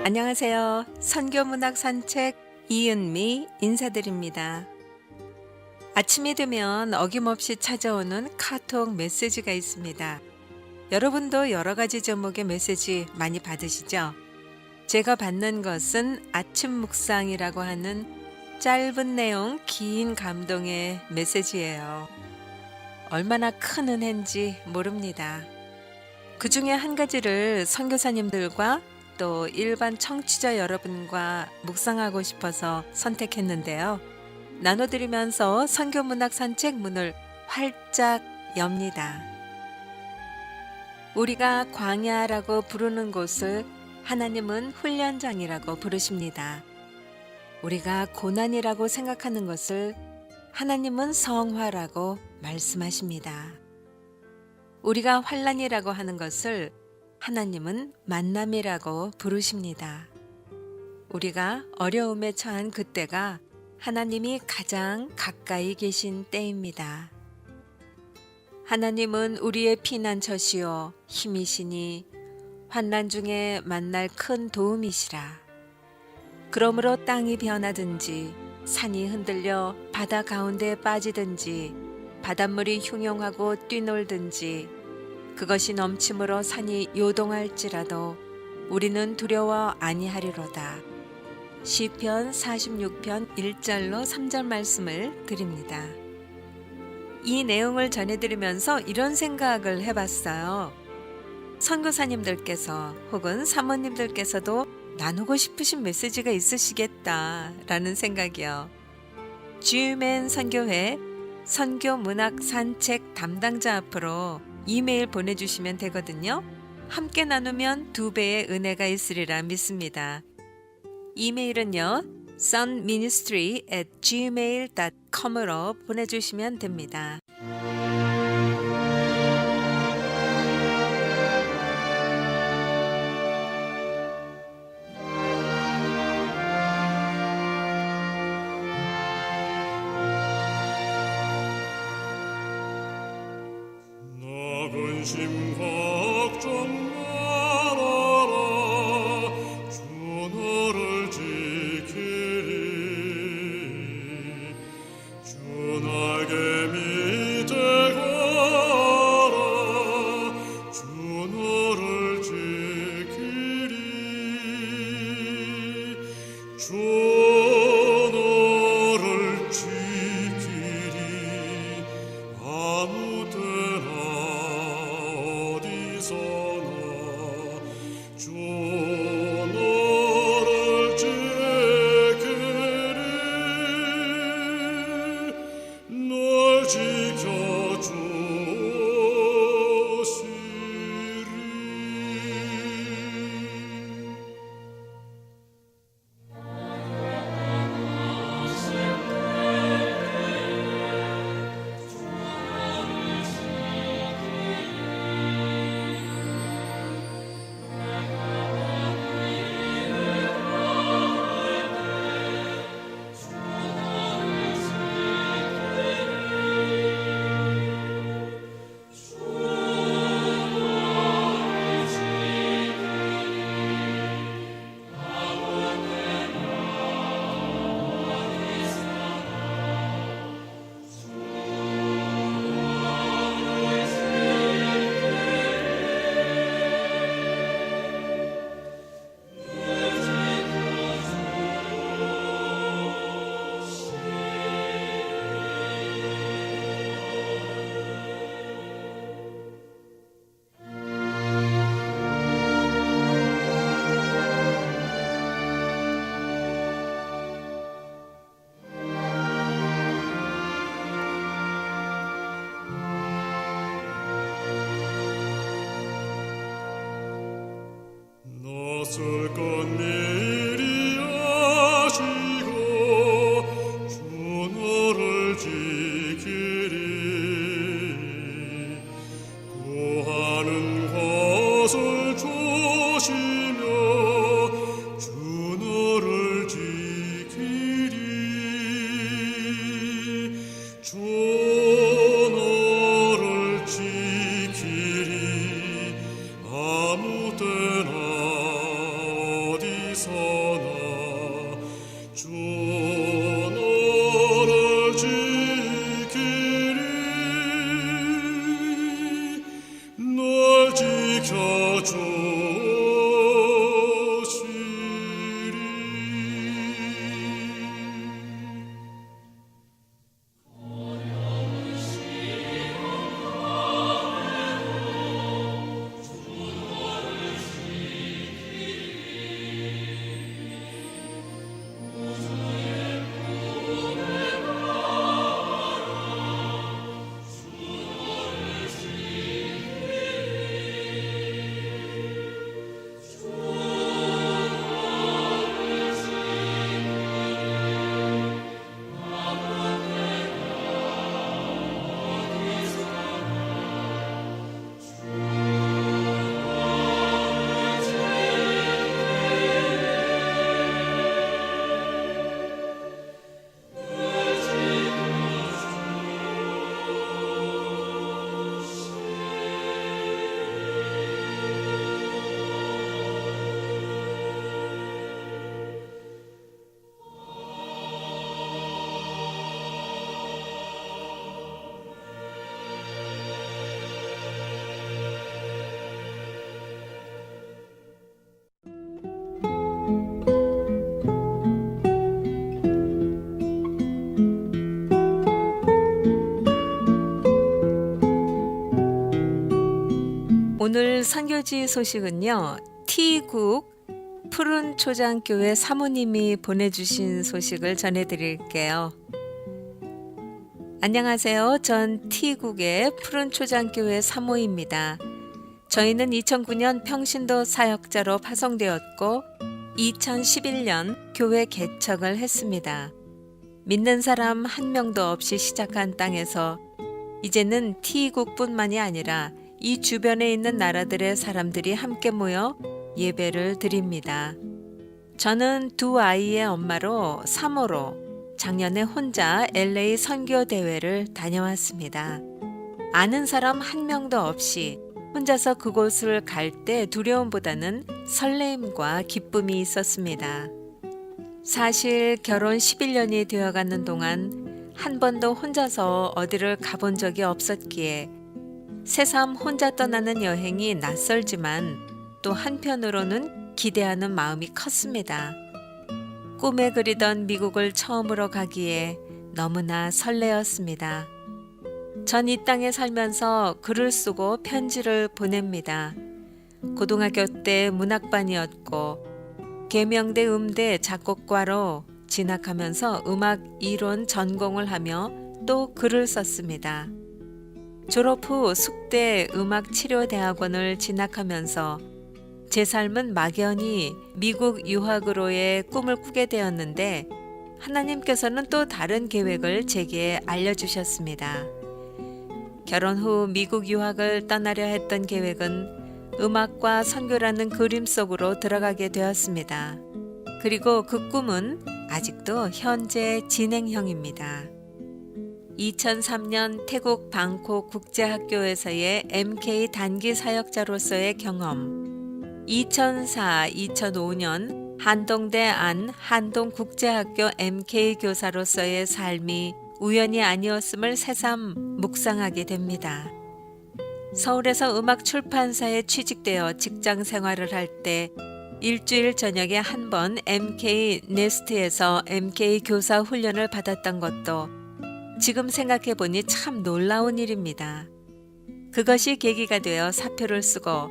안녕하세요. 선교문학 산책 이은미 인사드립니다. 아침이 되면 어김없이 찾아오는 카톡 메시지가 있습니다. 여러분도 여러 가지 제목의 메시지 많이 받으시죠? 제가 받는 것은 아침 묵상이라고 하는 짧은 내용, 긴 감동의 메시지예요. 얼마나 큰 은혜인지 모릅니다. 그 중에 한 가지를 선교사님들과 또 일반 청취자 여러분과 묵상하고 싶어서 선택했는데요. 나눠드리면서 선교문학 산책 문을 활짝 엽니다. 우리가 광야라고 부르는 곳을 하나님은 훈련장이라고 부르십니다. 우리가 고난이라고 생각하는 것을 하나님은 성화라고 말씀하십니다. 우리가 환난이라고 하는 것을 하나님은 만남이라고 부르십니다. 우리가 어려움에 처한 그때가 하나님이 가장 가까이 계신 때입니다. 하나님은 우리의 피난처시요 힘이시니 환난 중에 만날 큰 도움이시라. 그러므로 땅이 변하든지 산이 흔들려 바다 가운데 빠지든지 바닷물이 흉용하고 뛰놀든지 그것이 넘침으로 산이 요동할지라도 우리는 두려워 아니하리로다. 시편 46편 1절로 3절 말씀을 드립니다. 이 내용을 전해드리면서 이런 생각을 해봤어요. 선교사님들께서 혹은 사모님들께서도 나누고 싶으신 메시지가 있으시겠다라는 생각이요. GMN 선교회 선교문학 산책 담당자 앞으로 이메일 보내주시면 되거든요. 함께 나누면 2배의 은혜가 있으리라 믿습니다. 이메일은요. sunministry@gmail.com으로 보내주시면 됩니다. 근심 걱정 말아라 주 너를 지키리 주 날개 밑에 가라 주 너를 지키리 주 너를 지키리 아무 때나 주 너를 지키리 널 지켜주시리. 낯설 것 미리 아시고 주 너를 지키리 구하는 것을 조시며 주 너를 지키리 주 너를 지키리 아무 때나 오늘 선교지 소식은요. T국 푸른 초장교회 사모님이 보내주신 소식을 전해드릴게요. 안녕하세요. 전 T국의 푸른 초장교회 사모입니다. 저희는 2009년 평신도 사역자로 파송되었고 2011년 교회 개척을 했습니다. 믿는 사람 한 명도 없이 시작한 땅에서 이제는 T국뿐만이 아니라 이 주변에 있는 나라들의 사람들이 함께 모여 예배를 드립니다. 저는 두 아이의 엄마로 사모로 작년에 혼자 LA 선교 대회를 다녀왔습니다. 아는 사람 한 명도 없이 혼자서 그곳을 갈 때 두려움보다는 설레임과 기쁨이 있었습니다. 사실 결혼 11년이 되어가는 동안 한 번도 혼자서 어디를 가본 적이 없었기에 새삼 혼자 떠나는 여행이 낯설지만 또 한편으로는 기대하는 마음이 컸습니다. 꿈에 그리던 미국을 처음으로 가기에 너무나 설레었습니다. 전 이 땅에 살면서 글을 쓰고 편지를 보냅니다. 고등학교 때 문학반이었고 계명대 음대 작곡과로 진학하면서 음악 이론 전공을 하며 또 글을 썼습니다. 졸업 후 숙대 음악치료대학원을 진학하면서 제 삶은 막연히 미국 유학으로의 꿈을 꾸게 되었는데 하나님께서는 또 다른 계획을 제게 알려주셨습니다. 결혼 후 미국 유학을 떠나려 했던 계획은 음악과 선교라는 그림 속으로 들어가게 되었습니다. 그리고 그 꿈은 아직도 현재 진행형입니다. 2003년 태국 방콕 국제학교에서의 MK 단기 사역자로서의 경험, 2004-2005년 한동대 안 한동국제학교 MK 교사로서의 삶이 우연이 아니었음을 새삼 묵상하게 됩니다. 서울에서 음악 출판사에 취직되어 직장 생활을 할 때 일주일 저녁에 한 번 MK 네스트에서 MK 교사 훈련을 받았던 것도 지금 생각해 보니 참 놀라운 일입니다. 그것이 계기가 되어 사표를 쓰고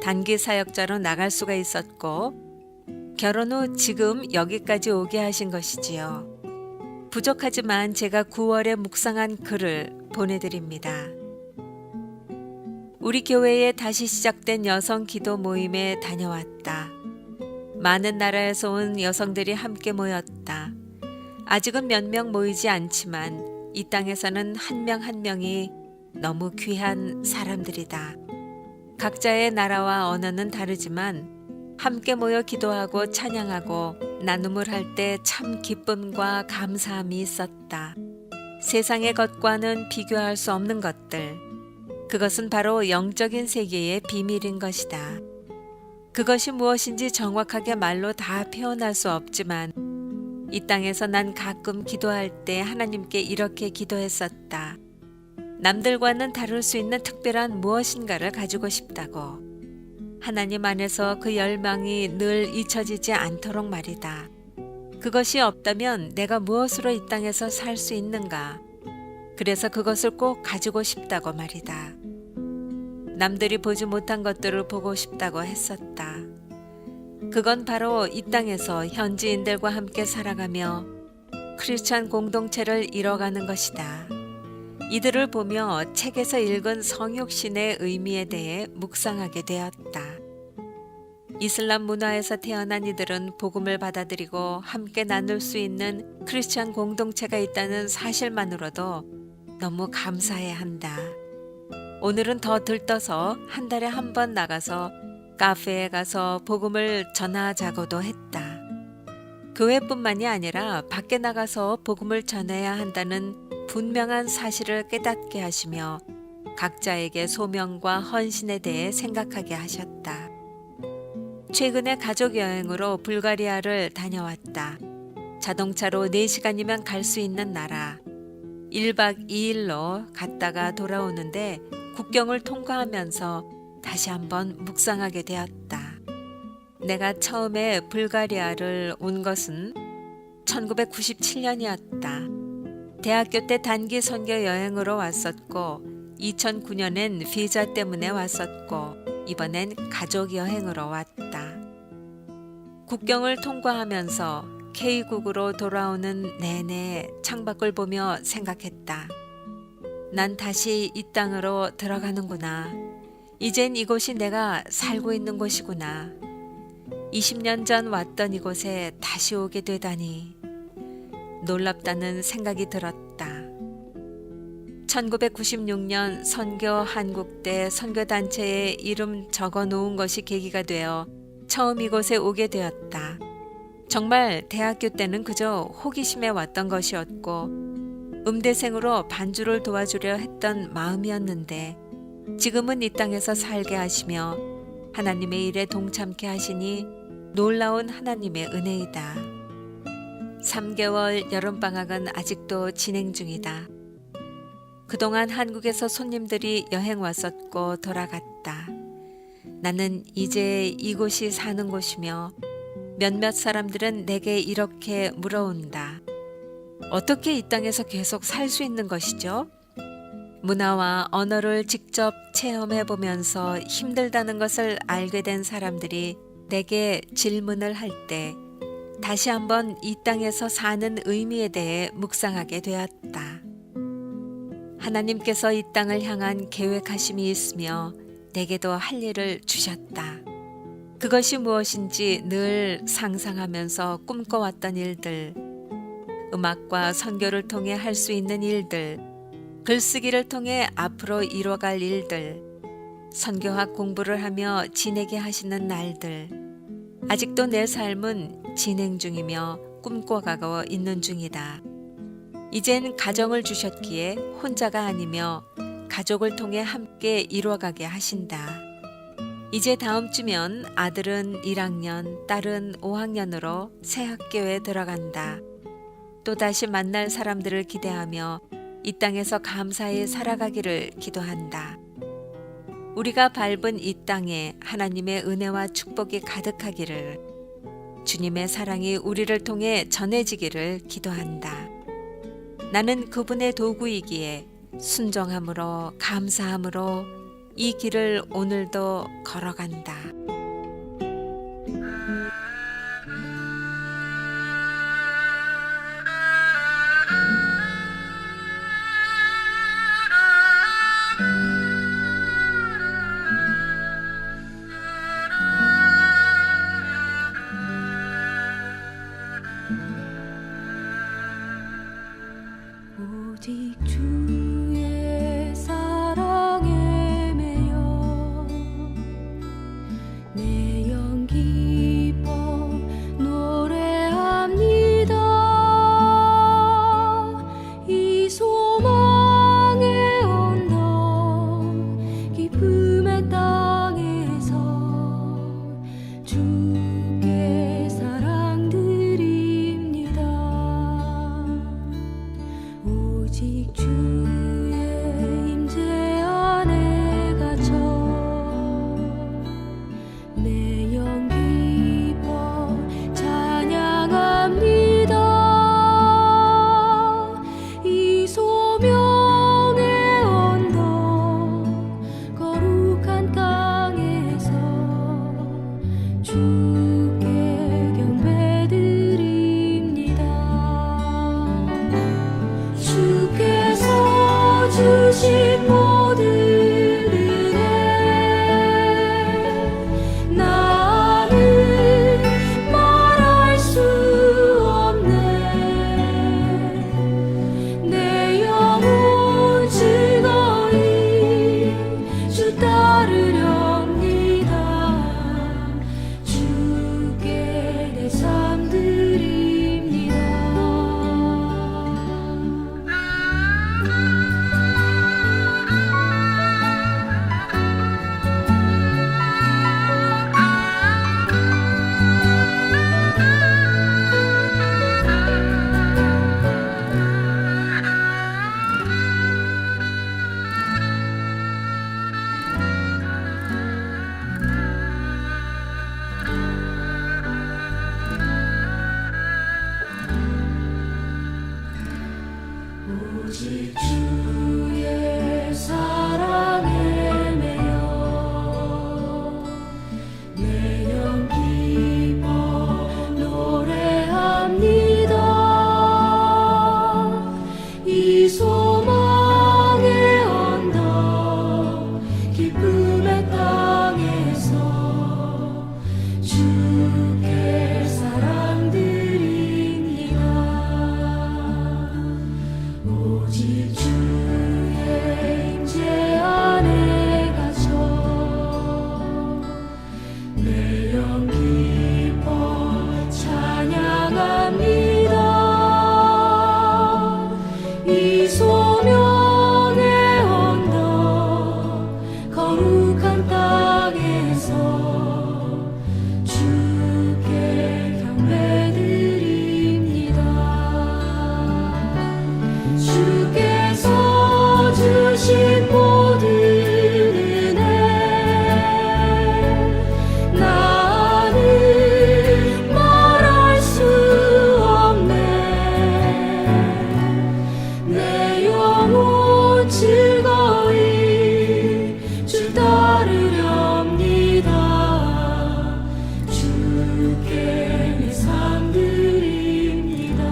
단기 사역자로 나갈 수가 있었고 결혼 후 지금 여기까지 오게 하신 것이지요. 부족하지만 제가 9월에 묵상한 글을 보내드립니다. 우리 교회에 다시 시작된 여성 기도 모임에 다녀왔다. 많은 나라에서 온 여성들이 함께 모였다. 아직은 몇 명 모이지 않지만 이 땅에서는 한 명 한 명이 너무 귀한 사람들이다. 각자의 나라와 언어는 다르지만 함께 모여 기도하고 찬양하고 나눔을 할 때 참 기쁨과 감사함이 있었다. 세상의 것과는 비교할 수 없는 것들. 그것은 바로 영적인 세계의 비밀인 것이다. 그것이 무엇인지 정확하게 말로 다 표현할 수 없지만 이 땅에서 난 가끔 기도할 때 하나님께 이렇게 기도했었다. 남들과는 다를 수 있는 특별한 무엇인가를 가지고 싶다고. 하나님 안에서 그 열망이 늘 잊혀지지 않도록 말이다. 그것이 없다면 내가 무엇으로 이 땅에서 살 수 있는가? 그래서 그것을 꼭 가지고 싶다고 말이다. 남들이 보지 못한 것들을 보고 싶다고 했었다. 그건 바로 이 땅에서 현지인들과 함께 살아가며 크리스찬 공동체를 이뤄가는 것이다. 이들을 보며 책에서 읽은 성육신의 의미에 대해 묵상하게 되었다. 이슬람 문화에서 태어난 이들은 복음을 받아들이고 함께 나눌 수 있는 크리스찬 공동체가 있다는 사실만으로도 너무 감사해야 한다. 오늘은 더 들떠서 한 달에 한 번 나가서 카페에 가서 복음을 전하자고도 했다. 교회뿐만이 아니라 밖에 나가서 복음을 전해야 한다는 분명한 사실을 깨닫게 하시며 각자에게 소명과 헌신에 대해 생각하게 하셨다. 최근에 가족 여행으로 불가리아를 다녀왔다. 자동차로 4시간이면 갈 수 있는 나라. 1박 2일로 갔다가 돌아오는데 국경을 통과하면서 다시 한번 묵상하게 되었다. 내가 처음에 불가리아를 온 것은 1997년이었다. 대학교 때 단기 선교 여행으로 왔었고 2009년엔 비자 때문에 왔었고 이번엔 가족 여행으로 왔다. 국경을 통과하면서 K국으로 돌아오는 내내 창밖을 보며 생각했다. 난 다시 이 땅으로 들어가는구나. 이젠 이곳이 내가 살고 있는 곳이구나. 20년 전 왔던 이곳에 다시 오게 되다니 놀랍다는 생각이 들었다. 1996년 선교 한국대 선교단체에 이름 적어 놓은 것이 계기가 되어 처음 이곳에 오게 되었다. 정말 대학교 때는 그저 호기심에 왔던 것이었고 음대생으로 반주를 도와주려 했던 마음이었는데 지금은 이 땅에서 살게 하시며 하나님의 일에 동참케 하시니 놀라운 하나님의 은혜이다. 3개월 여름방학은 아직도 진행 중이다. 그동안 한국에서 손님들이 여행 왔었고 돌아갔다. 나는 이제 이곳이 사는 곳이며 몇몇 사람들은 내게 이렇게 물어온다. 어떻게 이 땅에서 계속 살 수 있는 것이죠? 문화와 언어를 직접 체험해 보면서 힘들다는 것을 알게 된 사람들이 내게 질문을 할 때 다시 한번 이 땅에서 사는 의미에 대해 묵상하게 되었다. 하나님께서 이 땅을 향한 계획하심이 있으며 내게도 할 일을 주셨다. 그것이 무엇인지 늘 상상하면서 꿈꿔왔던 일들, 음악과 선교를 통해 할 수 있는 일들, 글쓰기를 통해 앞으로 이뤄갈 일들, 선교학 공부를 하며 지내게 하시는 날들, 아직도 내 삶은 진행 중이며 꿈꿔가고 있는 중이다. 이젠 가정을 주셨기에 혼자가 아니며 가족을 통해 함께 이루어가게 하신다. 이제 다음 주면 아들은 1학년, 딸은 5학년으로 새 학교에 들어간다. 또다시 만날 사람들을 기대하며 이 땅에서 감사히 살아가기를 기도한다. 우리가 밟은 이 땅에 하나님의 은혜와 축복이 가득하기를, 주님의 사랑이 우리를 통해 전해지기를 기도한다. 나는 그분의 도구이기에 순종함으로 감사함으로 이 길을 오늘도 걸어간다. 오직 주의 사랑에 매여 내 영 기뻐 노래합니다. 이 소망의 언덕 기쁨의 땅에서 주께 사랑 드립니다. 오직 주의 임재 안에 갇혀 내 영 기뻐 찬양합니다. 이 소명의 언덕 거룩한 땅에서 주께 경배드립니다. 주께서 주신 모든 은혜 나는 말할 수 없네. 내 영혼 즐거이 주 따르렵니다. 주께 내 삶 드립니다. 오직 주의 사랑에 매여 주께 사랑드립니다. 오직 주의 임재 안에 갇혀 내 영 기뻐 찬양합니다. 이 소명의 언덕 거룩한 땅에서 주께 경배드립니다. 주께서 주신 모든 은혜 나는 말할 수 없네. 내 영혼 즐거이 주 따르렵니다. 주께 내 삶 드립니다.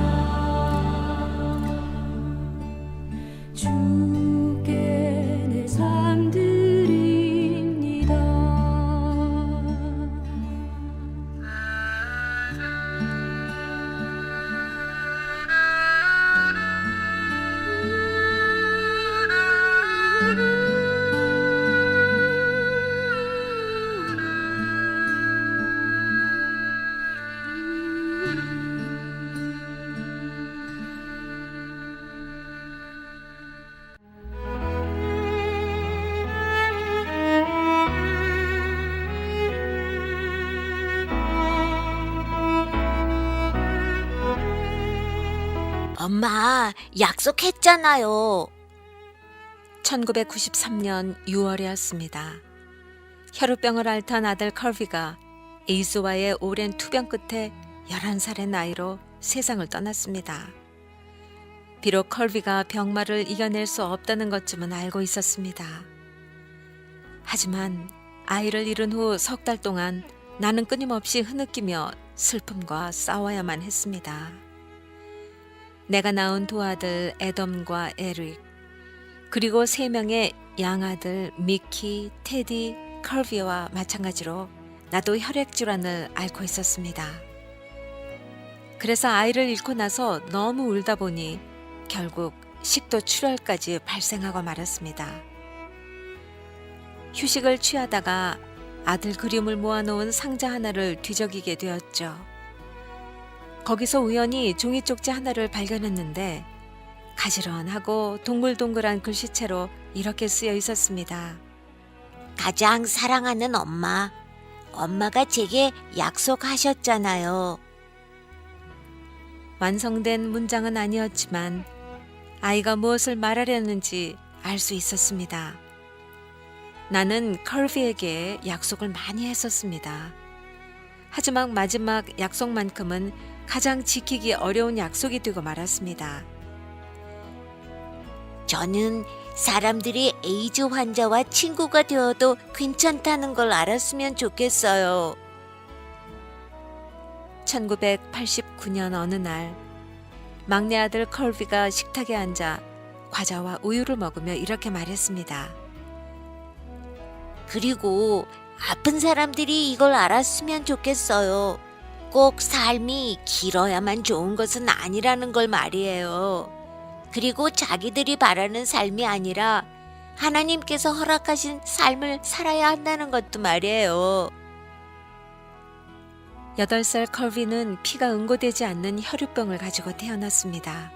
주께 내 삶 드립니다. 엄마, 약속했잖아요. 1993년 6월이었습니다. 혈우병을 앓던 아들 컬비가 에이즈와의 오랜 투병 끝에 11살의 나이로 세상을 떠났습니다. 비록 컬비가 병마를 이겨낼 수 없다는 것쯤은 알고 있었습니다. 하지만 아이를 잃은 후 석 달 동안 나는 끊임없이 흐느끼며 슬픔과 싸워야만 했습니다. 내가 낳은 두 아들 애덤과 에릭, 그리고 3명의 양아들 미키, 테디, 컬비와 마찬가지로 나도 혈액질환을 앓고 있었습니다. 그래서 아이를 잃고 나서 너무 울다 보니 결국 식도 출혈까지 발생하고 말았습니다. 휴식을 취하다가 아들 그림을 모아놓은 상자 하나를 뒤적이게 되었죠. 거기서 우연히 종이 쪽지 하나를 발견했는데 가지런하고 동글동글한 글씨체로 이렇게 쓰여 있었습니다. 가장 사랑하는 엄마, 엄마가 제게 약속하셨잖아요. 완성된 문장은 아니었지만 아이가 무엇을 말하려는지 알 수 있었습니다. 나는 컬비에게 약속을 많이 했었습니다. 하지만 마지막 약속만큼은 가장 지키기 어려운 약속이 되고 말았습니다. 저는 사람들이 에이즈 환자와 친구가 되어도 괜찮다는 걸 알았으면 좋겠어요. 1989년 어느 날 막내 아들 컬비가 식탁에 앉아 과자와 우유를 먹으며 이렇게 말했습니다. 그리고 아픈 사람들이 이걸 알았으면 좋겠어요. 꼭 삶이 길어야만 좋은 것은 아니라는 걸 말이에요. 그리고 자기들이 바라는 삶이 아니라 하나님께서 허락하신 삶을 살아야 한다는 것도 말이에요. 8살 컬비는 피가 응고되지 않는 혈우병을 가지고 태어났습니다.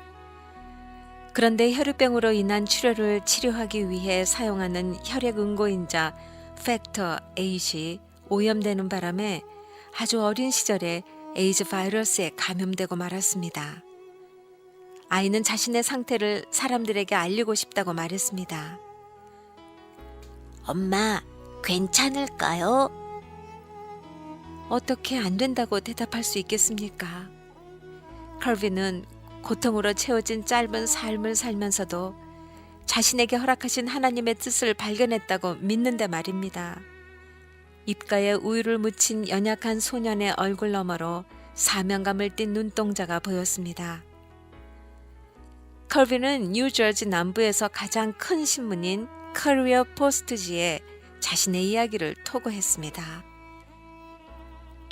그런데 혈우병으로 인한 출혈을 치료하기 위해 사용하는 혈액 응고인자 팩터 8이 오염되는 바람에 아주 어린 시절에 에이즈 바이러스에 감염되고 말았습니다. 아이는 자신의 상태를 사람들에게 알리고 싶다고 말했습니다. 엄마, 괜찮을까요? 어떻게 안 된다고 대답할 수 있겠습니까? 컬비는 고통으로 채워진 짧은 삶을 살면서도 자신에게 허락하신 하나님의 뜻을 발견했다고 믿는데 말입니다. 입가에 우유를 묻힌 연약한 소년의 얼굴 너머로 사명감을 띤 눈동자가 보였습니다. 컬비는 뉴저지 남부에서 가장 큰 신문인 커리어 포스트지에 자신의 이야기를 토고했습니다.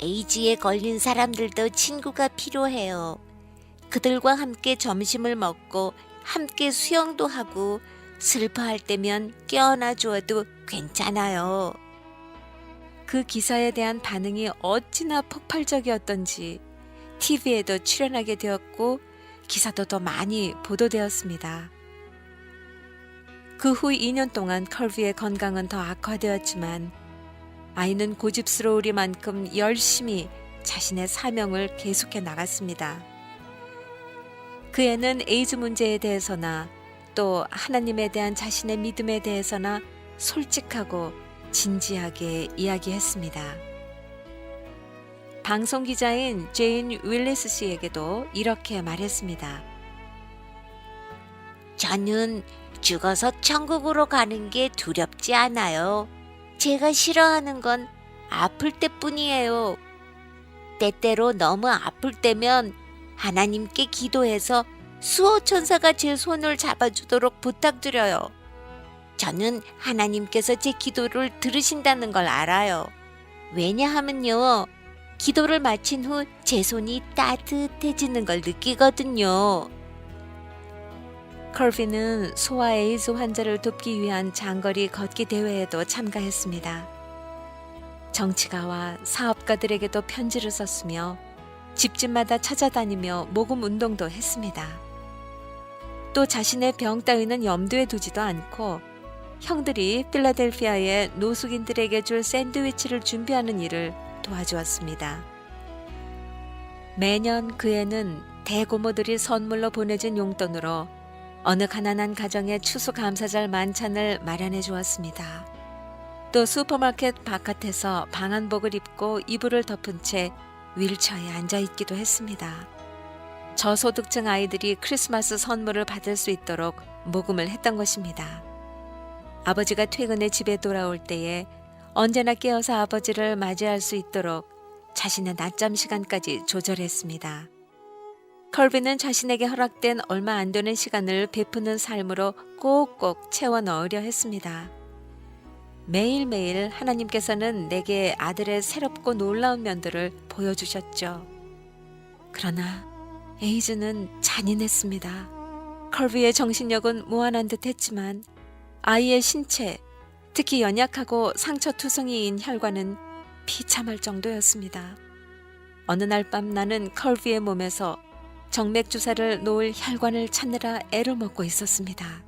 에이즈에 걸린 사람들도 친구가 필요해요. 그들과 함께 점심을 먹고 함께 수영도 하고 슬퍼할 때면 껴안아 주어도 괜찮아요. 그 기사에 대한 반응이 어찌나 폭발적이었던지 TV에도 출연하게 되었고 기사도 더 많이 보도되었습니다. 그 후 2년 동안 컬비의 건강은 더 악화되었지만 아이는 고집스러우리만큼 열심히 자신의 사명을 계속해 나갔습니다. 그 애는 에이즈 문제에 대해서나 또 하나님에 대한 자신의 믿음에 대해서나 솔직하고 진지하게 이야기했습니다. 방송 기자인 제인 윌리스 씨에게도 이렇게 말했습니다. 저는 죽어서 천국으로 가는 게 두렵지 않아요. 제가 싫어하는 건 아플 때뿐이에요. 때때로 너무 아플 때면 하나님께 기도해서 수호천사가 제 손을 잡아주도록 부탁드려요. 저는 하나님께서 제 기도를 들으신다는 걸 알아요. 왜냐하면요, 기도를 마친 후 제 손이 따뜻해지는 걸 느끼거든요. 컬비는 소아 에이즈 환자를 돕기 위한 장거리 걷기 대회에도 참가했습니다. 정치가와 사업가들에게도 편지를 썼으며 집집마다 찾아다니며 모금 운동도 했습니다. 또 자신의 병 따위는 염두에 두지도 않고 형들이 필라델피아의 노숙인들에게 줄 샌드위치를 준비하는 일을 도와주었습니다. 매년 그 애는 대고모들이 선물로 보내준 용돈으로 어느 가난한 가정의 추수감사절 만찬을 마련해 주었습니다. 또 슈퍼마켓 바깥에서 방한복을 입고 이불을 덮은 채 윌체어에 앉아있기도 했습니다. 저소득층 아이들이 크리스마스 선물을 받을 수 있도록 모금을 했던 것입니다. 아버지가 퇴근해 집에 돌아올 때에 언제나 깨어서 아버지를 맞이할 수 있도록 자신의 낮잠 시간까지 조절했습니다. 컬비는 자신에게 허락된 얼마 안 되는 시간을 베푸는 삶으로 꼭꼭 채워 넣으려 했습니다. 매일매일 하나님께서는 내게 아들의 새롭고 놀라운 면들을 보여주셨죠. 그러나 에이즈는 잔인했습니다. 컬비의 정신력은 무한한 듯 했지만 아이의 신체, 특히 연약하고 상처투성이인 혈관은 비참할 정도였습니다. 어느 날 밤 나는 컬비의 몸에서 정맥주사를 놓을 혈관을 찾느라 애를 먹고 있었습니다.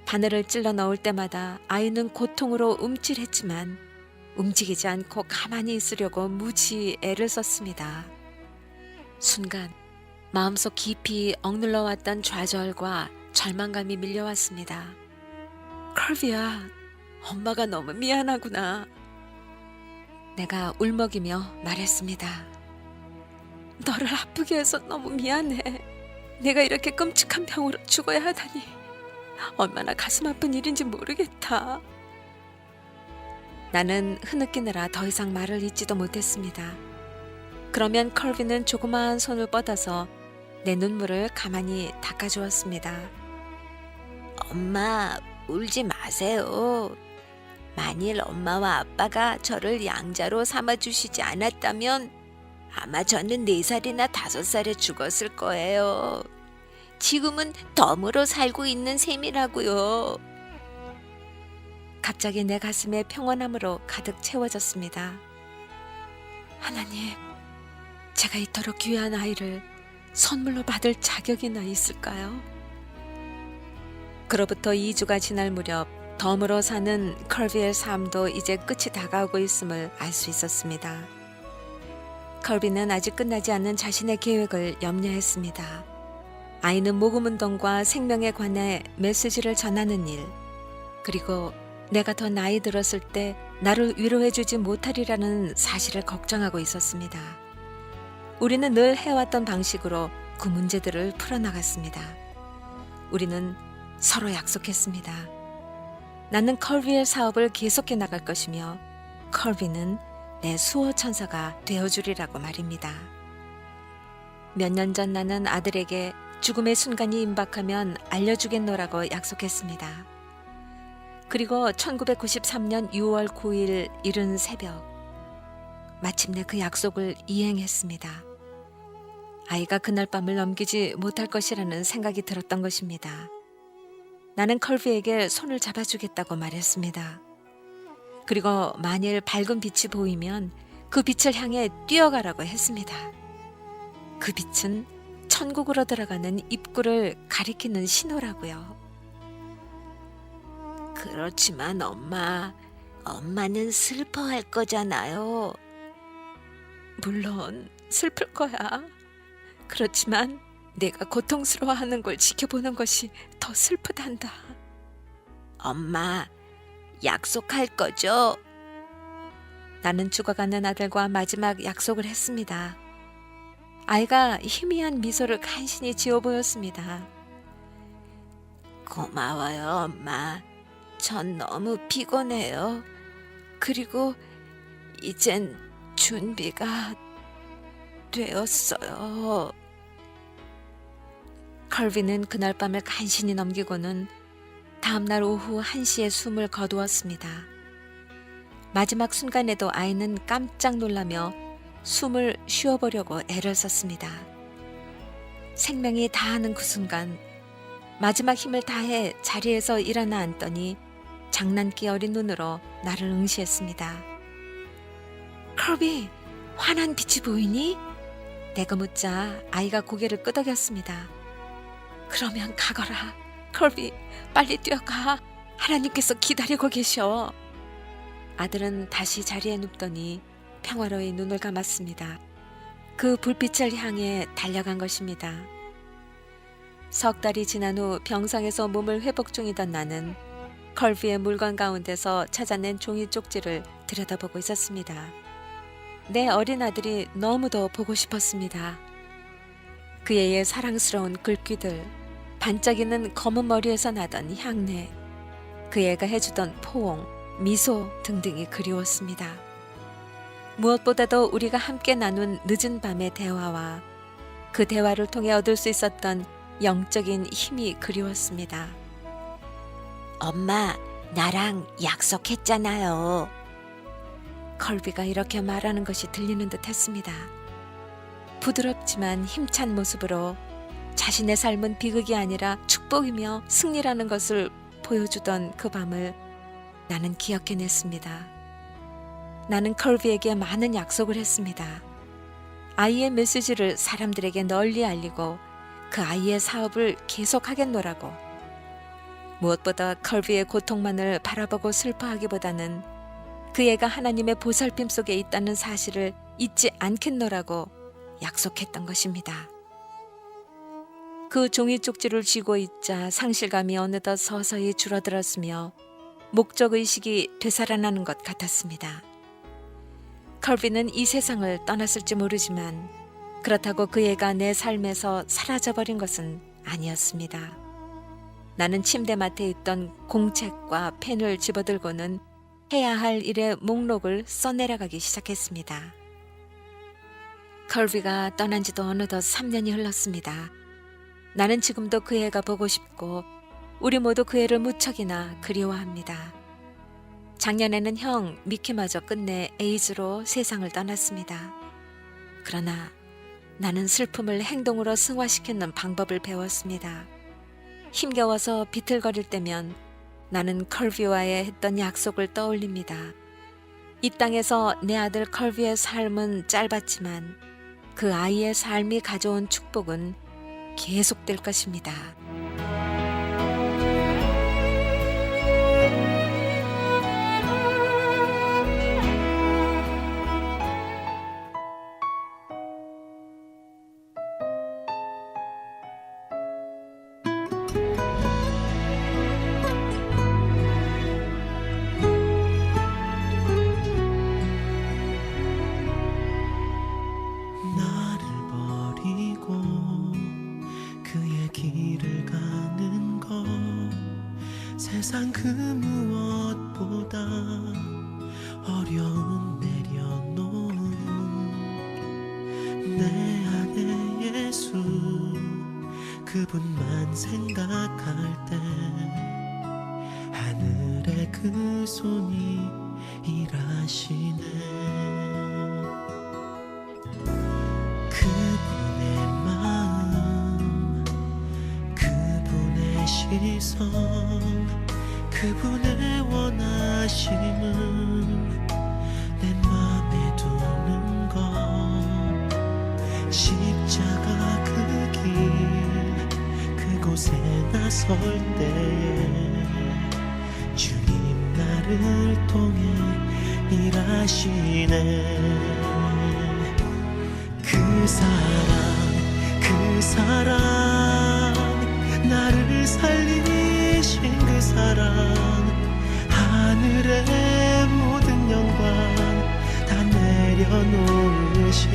바늘을 찔러 넣을 때마다 아이는 고통으로 움찔했지만 움직이지 않고 가만히 있으려고 무지 애를 썼습니다. 순간 마음속 깊이 억눌러왔던 좌절과 절망감이 밀려왔습니다. 컬비야, 엄마가 너무 미안하구나. 내가 울먹이며 말했습니다. 너를 아프게 해서 너무 미안해. 내가 이렇게 끔찍한 병으로 죽어야 하다니 얼마나 가슴 아픈 일인지 모르겠다. 나는 흐느끼느라 더 이상 말을 잇지도 못했습니다. 그러면 컬비는 조그마한 손을 뻗어서 내 눈물을 가만히 닦아주었습니다. 엄마, 울지 마세요. 만일 엄마와 아빠가 저를 양자로 삼아주시지 않았다면 아마 저는 4살이나 5살에 죽었을 거예요. 지금은 덤으로 살고 있는 셈이라고요. 갑자기 내 가슴에 평온함으로 가득 채워졌습니다. 하나님, 제가 이토록 귀한 아이를 선물로 받을 자격이나 있을까요? 그로부터 2주가 지날 무렵 덤으로 사는 컬비의 삶도 이제 끝이 다가오고 있음을 알 수 있었습니다. 컬비는 아직 끝나지 않은 자신의 계획을 염려했습니다. 아이는 모금운동과 생명에 관해 메시지를 전하는 일, 그리고 내가 더 나이 들었을 때 나를 위로해주지 못하리라는 사실을 걱정하고 있었습니다. 우리는 늘 해왔던 방식으로 그 문제들을 풀어나갔습니다. 우리는 서로 약속했습니다. 나는 컬비의 사업을 계속해 나갈 것이며 컬비는 내 수호천사가 되어주리라고 말입니다. 몇 년 전 나는 아들에게 죽음의 순간이 임박하면 알려주겠노라고 약속했습니다. 그리고 1993년 6월 9일 이른 새벽 마침내 그 약속을 이행했습니다. 아이가 그날 밤을 넘기지 못할 것이라는 생각이 들었던 것입니다. 나는 컬비에게 손을 잡아주겠다고 말했습니다. 그리고 만일 밝은 빛이 보이면 그 빛을 향해 뛰어가라고 했습니다. 그 빛은 천국으로 들어가는 입구를 가리키는 신호라고요. 그렇지만 엄마는 슬퍼할 거잖아요. 물론 슬플 거야. 그렇지만 내가 고통스러워하는 걸 지켜보는 것이 더 슬프단다. 엄마, 약속할 거죠? 나는 죽어가는 아들과 마지막 약속을 했습니다. 아이가 희미한 미소를 간신히 지어 보였습니다. 고마워요, 엄마. 전 너무 피곤해요. 그리고 이젠 준비가 되었어요. 컬비는 그날 밤을 간신히 넘기고는 다음날 오후 1시에 숨을 거두었습니다. 마지막 순간에도 아이는 깜짝 놀라며 숨을 쉬어보려고 애를 썼습니다. 생명이 다하는 그 순간 마지막 힘을 다해 자리에서 일어나 앉더니 장난기 어린 눈으로 나를 응시했습니다. 컬비, 환한 빛이 보이니? 내가 묻자 아이가 고개를 끄덕였습니다. 그러면 가거라. 컬비, 빨리 뛰어가. 하나님께서 기다리고 계셔. 아들은 다시 자리에 눕더니 평화로이 눈을 감았습니다. 그 불빛을 향해 달려간 것입니다. 석 달이 지난 후 병상에서 몸을 회복 중이던 나는 컬비의 물건 가운데서 찾아낸 종이 쪽지를 들여다보고 있었습니다. 내 어린 아들이 너무도 보고 싶었습니다. 그 애의 사랑스러운 글귀들, 반짝이는 검은 머리에서 나던 향내, 그 애가 해주던 포옹, 미소 등등이 그리웠습니다. 무엇보다도 우리가 함께 나눈 늦은 밤의 대화와 그 대화를 통해 얻을 수 있었던 영적인 힘이 그리웠습니다. 엄마, 나랑 약속했잖아요. 컬비가 이렇게 말하는 것이 들리는 듯 했습니다. 부드럽지만 힘찬 모습으로 자신의 삶은 비극이 아니라 축복이며 승리라는 것을 보여주던 그 밤을 나는 기억해냈습니다. 나는 컬비에게 많은 약속을 했습니다. 아이의 메시지를 사람들에게 널리 알리고 그 아이의 사업을 계속하겠노라고. 무엇보다 컬비의 고통만을 바라보고 슬퍼하기보다는 그 애가 하나님의 보살핌 속에 있다는 사실을 잊지 않겠노라고 약속했던 것입니다. 그 종이 쪽지를 쥐고 있자 상실감이 어느덧 서서히 줄어들었으며 목적의식이 되살아나는 것 같았습니다. 컬비는 이 세상을 떠났을지 모르지만 그렇다고 그 애가 내 삶에서 사라져버린 것은 아니었습니다. 나는 침대맡에 있던 공책과 펜을 집어들고는 해야 할 일의 목록을 써내려가기 시작했습니다. 컬비가 떠난 지도 어느덧 3년이 흘렀습니다. 나는 지금도 그 애가 보고 싶고 우리 모두 그 애를 무척이나 그리워합니다. 작년에는 형 미키마저 끝내 에이즈로 세상을 떠났습니다. 그러나 나는 슬픔을 행동으로 승화시키는 방법을 배웠습니다. 힘겨워서 비틀거릴 때면 나는 컬비와의 했던 약속을 떠올립니다. 이 땅에서 내 아들 컬비의 삶은 짧았지만 그 아이의 삶이 가져온 축복은 계속될 것입니다. 나를 버리고 그의 길을 가는 것 세상 그 무엇보다 어려움 내려놓은 내 안에 예수 그분만 생각할 때 하늘의 그 손이 일하시네. 시선 그분의 원하심은 내 맘에 두는 것 십자가 그 길 그곳에 나설 때에 주님 나를 통해 일하시네 그 사랑 나를 살리신 그 사랑 하늘의 모든 영광 다 내려놓으신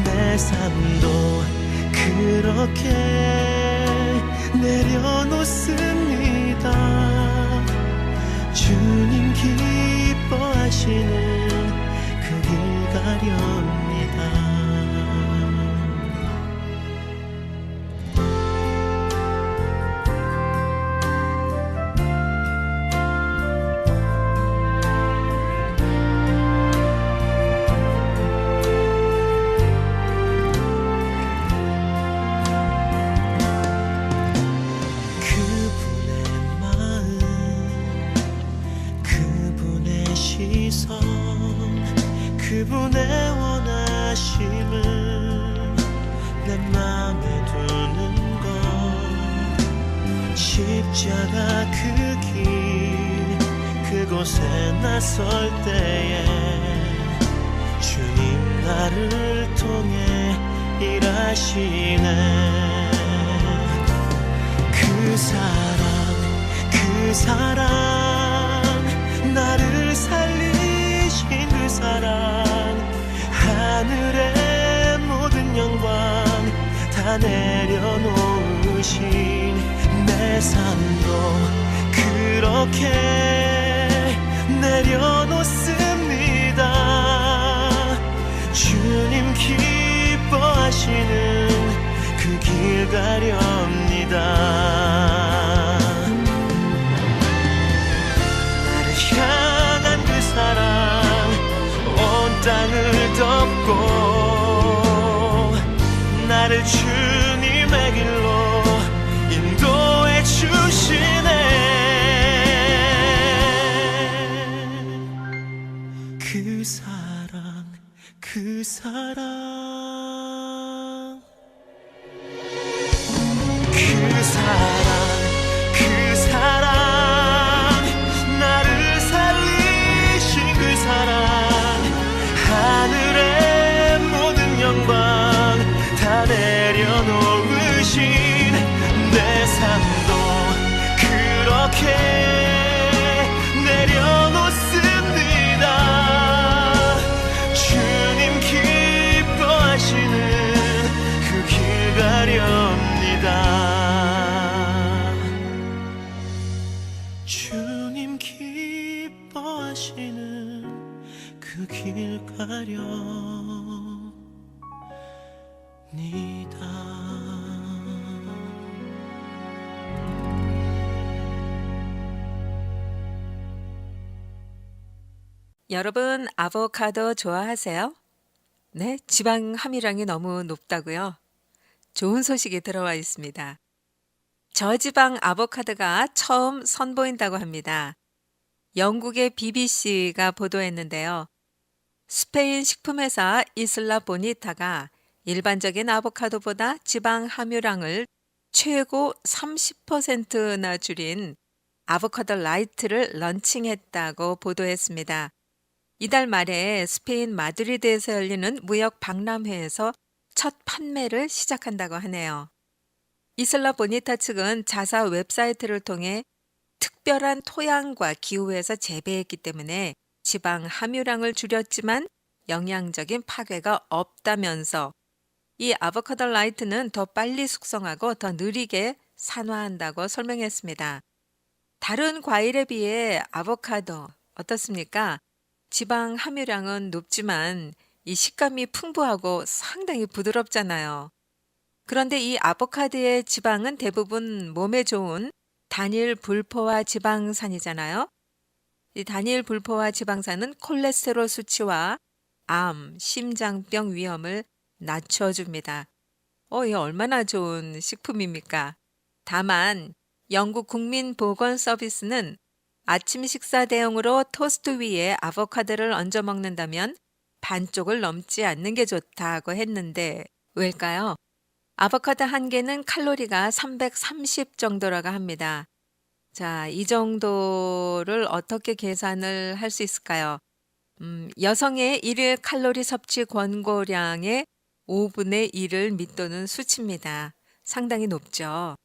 내 삶도 그렇게 내려놓습니다 주님 기뻐하시는 그 길 가렵니다 그분의 원하심을 내 맘에 두는 것 십자가 그 길 그곳에 나설 때에 주님 나를 통해 일하시네 그 사랑 나를 살리신 그 사랑 하늘의 모든 영광 다 내려놓으신 내 삶도 그렇게 내려놓습니다 주님 기뻐하시는 그 길 가렵니다 나를 향한 그 사랑 온 땅을 덮고 나를 주님의 길로 인도해 주시네 그 사랑 나를 살리신 그 사랑 하늘의 모든 영광 다 내려놓으신 내 삶도 그렇게 내려놓습니다 주님 기뻐하시는 그 길 가렵니다 주님 기뻐하시는 그 길 가렵니다 여러분 아보카도 좋아하세요? 네, 지방 함유량이 너무 높다고요? 좋은 소식이 들어와 있습니다. 저지방 아보카도가 처음 선보인다고 합니다. 영국의 BBC가 보도했는데요. 스페인 식품회사 이슬라 보니타가 일반적인 아보카도보다 지방 함유량을 최고 30%나 줄인 아보카도 라이트를 런칭했다고 보도했습니다. 이달 말에 스페인 마드리드에서 열리는 무역 박람회에서 첫 판매를 시작한다고 하네요. 이슬라 보니타 측은 자사 웹사이트를 통해 특별한 토양과 기후에서 재배했기 때문에 지방 함유량을 줄였지만 영양적인 파괴가 없다면서 이 아보카도 라이트는 더 빨리 숙성하고 더 느리게 산화한다고 설명했습니다. 다른 과일에 비해 아보카도 어떻습니까? 지방 함유량은 높지만 이 식감이 풍부하고 상당히 부드럽잖아요. 그런데 이 아보카도의 지방은 대부분 몸에 좋은 단일 불포화 지방산이잖아요. 이 단일 불포화 지방산은 콜레스테롤 수치와 암, 심장병 위험을 낮춰줍니다. 이게 얼마나 좋은 식품입니까? 다만 영국 국민보건서비스는 아침 식사 대용으로 토스트 위에 아보카도를 얹어 먹는다면 반쪽을 넘지 않는 게 좋다고 했는데 왜일까요? 아보카도 한 개는 칼로리가 330 정도라고 합니다. 자, 이 정도를 어떻게 계산을 할 수 있을까요? 여성의 일일 칼로리 섭취 권고량의 5분의 1을 밑도는 수치입니다. 상당히 높죠.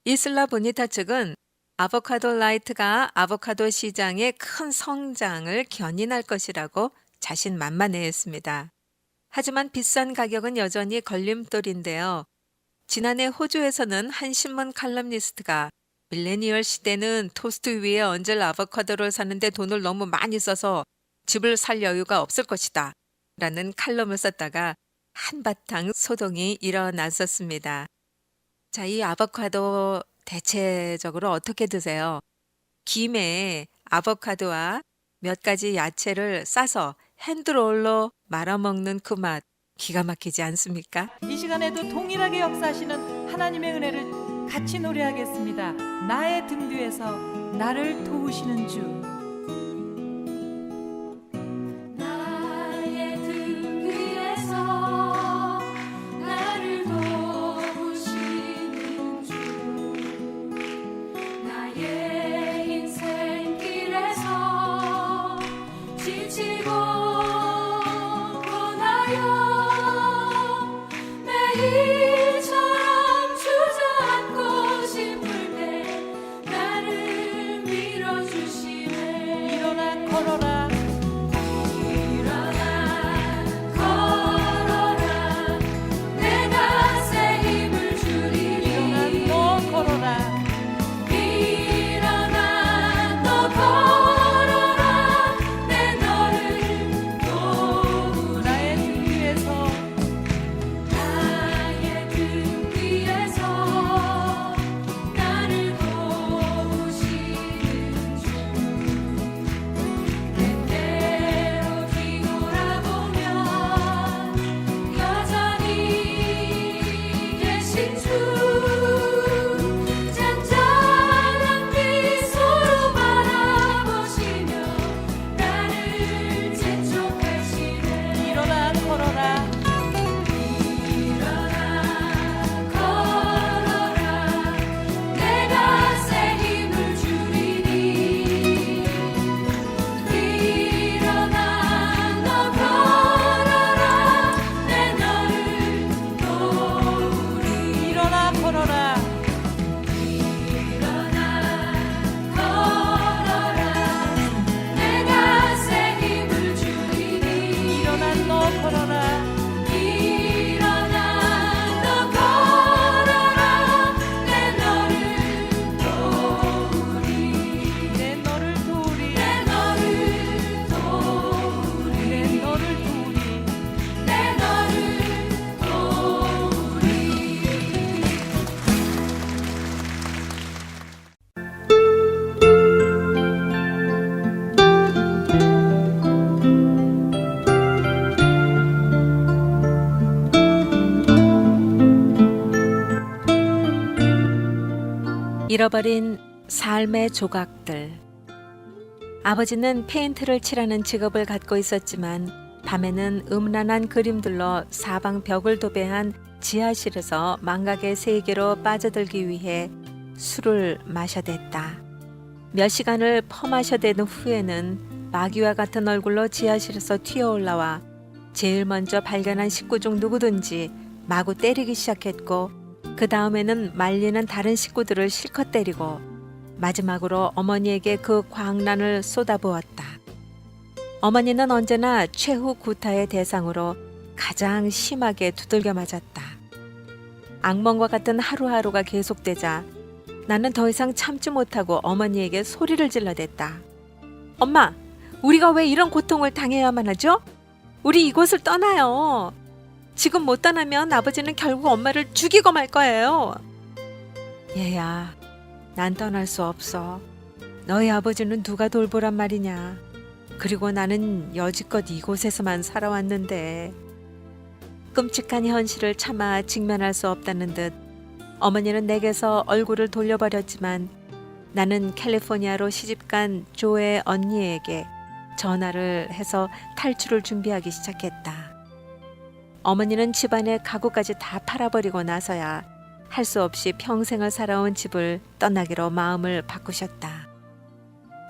이슬라 보니타 측은 아보카도 라이트가 아보카도 시장의 큰 성장을 견인할 것이라고 자신만만해했습니다. 하지만 비싼 가격은 여전히 걸림돌인데요. 지난해 호주에서는 한 신문 칼럼니스트가 밀레니얼 시대는 토스트 위에 얹을 아보카도를 사는데 돈을 너무 많이 써서 집을 살 여유가 없을 것이다 라는 칼럼을 썼다가 한바탕 소동이 일어났었습니다. 자, 이 아보카도 대체적으로 어떻게 드세요? 김에 아보카도와 몇 가지 야채를 싸서 핸드롤로 말아먹는 그 맛 기가 막히지 않습니까? 이 시간에도 동일하게 역사하시는 하나님의 은혜를 같이 노래하겠습니다. 나의 등 뒤에서 나를 도우시는 주. 나의 등 뒤에서 나를 도우시는 주 나의 인생길에서 지치고 고나여 매일처럼 주저앉고 싶을 때 나를 밀어주시네. 일어나 걸어라. 일어나 걸어라 내가 새 힘을 주리니 일어나 너 걸어라. 일어나 너 걸어라 내 너를 도우리 나의 등 뒤에서 나의 등 뒤에서 나를 도우시는 주 때때로 뒤돌아보면 여전히 계신 주 잔잔한 미소로 바라보시며 나를 재촉하시네. 일어나 걸어라. 일어나 걸어라 내가 새 힘을 주리니 일어나 너 걸어라 내 너를 도우리 일어나 걸어라. 일어나 걸어라 내가 새 힘을 주리니 일어나 너 걸어라. 일어나 너 걸어라 내 너를 도우리 내 너를 도우리. 내 너를 도우리 내 너를 도우리. 내 너를 도우리 잃어버린 삶의 조각들. 아버지는 페인트를 칠하는 직업을 갖고 있었지만 밤에는 음란한 그림들로 사방 벽을 도배한 지하실에서 망각의 세계로 빠져들기 위해 술을 마셔댔다. 몇 시간을 퍼마셔댄 후에는 마귀와 같은 얼굴로 지하실에서 튀어올라와 제일 먼저 발견한 식구 중 누구든지 마구 때리기 시작했고 그 다음에는 말리는 다른 식구들을 실컷 때리고 마지막으로 어머니에게 그 광란을 쏟아부었다. 어머니는 언제나 최후 구타의 대상으로 가장 심하게 두들겨 맞았다. 악몽과 같은 하루하루가 계속되자 나는 더 이상 참지 못하고 어머니에게 소리를 질러댔다. 엄마, 우리가 왜 이런 고통을 당해야만 하죠? 우리 이곳을 떠나요. 지금 못 떠나면 아버지는 결국 엄마를 죽이고 말 거예요. 얘야, 난 떠날 수 없어. 너희 아버지는 누가 돌보란 말이냐. 그리고 나는 여지껏 이곳에서만 살아왔는데. 끔찍한 현실을 차마 직면할 수 없다는 듯 어머니는 내게서 얼굴을 돌려버렸지만 나는 캘리포니아로 시집간 조의 언니에게 전화를 해서 탈출을 준비하기 시작했다. 어머니는 집안의 가구까지 다 팔아버리고 나서야 할 수 없이 평생을 살아온 집을 떠나기로 마음을 바꾸셨다.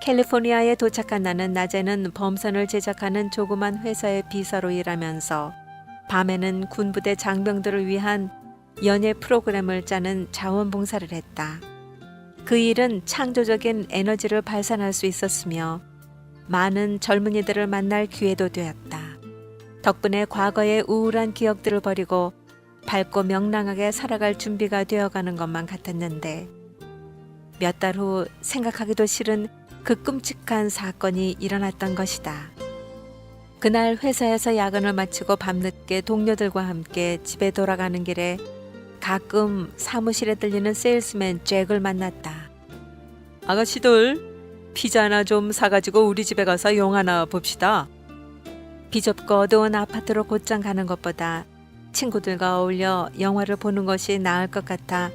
캘리포니아에 도착한 나는 낮에는 범선을 제작하는 조그만 회사의 비서로 일하면서 밤에는 군부대 장병들을 위한 연예 프로그램을 짜는 자원봉사를 했다. 그 일은 창조적인 에너지를 발산할 수 있었으며 많은 젊은이들을 만날 기회도 되었다. 덕분에 과거의 우울한 기억들을 버리고 밝고 명랑하게 살아갈 준비가 되어가는 것만 같았는데 몇 달 후 생각하기도 싫은 그 끔찍한 사건이 일어났던 것이다. 그날 회사에서 야근을 마치고 밤늦게 동료들과 함께 집에 돌아가는 길에 가끔 사무실에 들리는 세일스맨 잭을 만났다. 아가씨들, 피자 하나 좀 사가지고 우리 집에 가서 영 하나 봅시다. 비좁고 어두운 아파트로 곧장 가는 것보다 친구들과 어울려 영화를 보는 것이 나을 것 같아